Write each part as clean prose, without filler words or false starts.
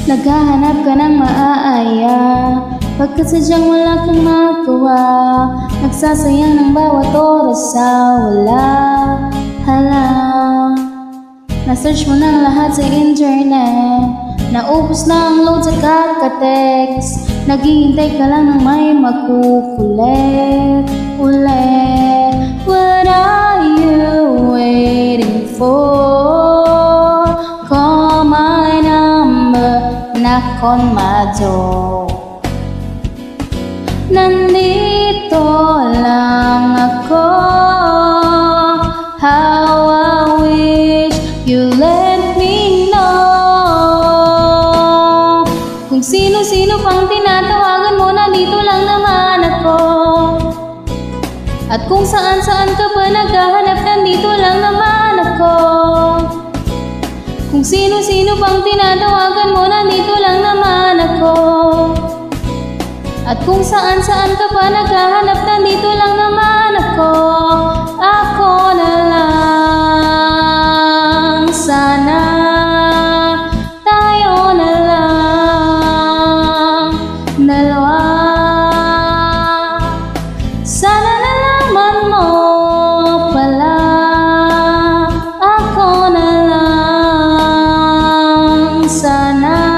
Naghahanap ka ng maaaya, pagkat sadyang wala kang magawa. Nagsasayang ng bawat oras sa wala. Hala, na-search mo ng lahat sa internet, naubos na ang load sa kaka-text. Naghihintay ka lang ng may makukulit ulit. What are you waiting for? Call my number, knock on my door. Nandito lang ako. How I wish you let me know. Kung sino-sino pang tinatawagan mo, nandito lang naman ako. At kung saan-saan ka pa naghahanap, nandito lang naman ako. Kung sino-sino pang tinatawagan mo, nandito lang naman ako. At kung saan-saan ka pa naghahanap, nandito lang naman ako. Ako na lang, sana tayo na lang, dalawa. Sana nalaman mo pala, ako na lang, sana.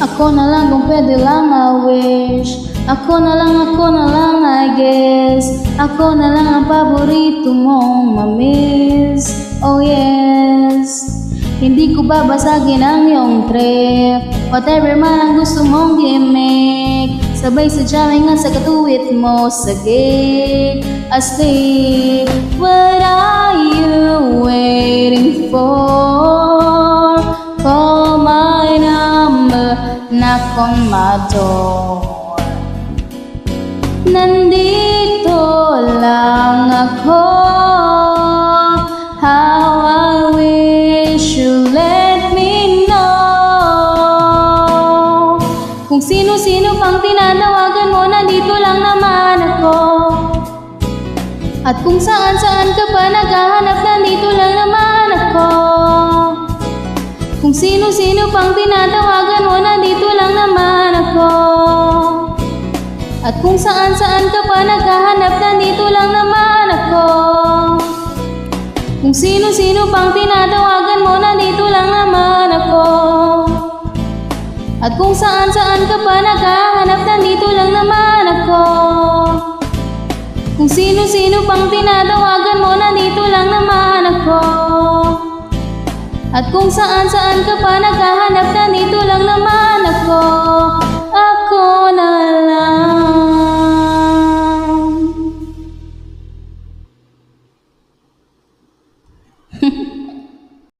Ako na lang kung pwede lang, I wish. Ako na lang I guess. Ako na lang ang paborito mong mamiss. Oh yes, hindi ko babasagin ang iyong trip. Whatever man ang gusto mong gimmick, sabay sa jamming at sa katuwit mo sa gig. Asleep, what are you waiting for? Call my number, knock on my door. Nandito lang ako. How I wish you let me know. Kung sino-sino pang tinatawagan mo, nandito lang naman ako. At kung saan-saan ka pa naghahanap, nandito lang naman ako. Kung sino-sino pang tinatawagan mo, nandito lang naman ako. At kung saan-saan ka pa naghahanap, nandito lang naman ako. Kung sino-sino pang tinatawagan mo, nandito lang naman ako. At kung saan-saan ka pa naghahanap, nandito lang naman ako. Kung sino-sino pang tinatawagan mo, nandito lang naman ako. At kung saan-saan ka pa naghahanap, nandito lang naman ako.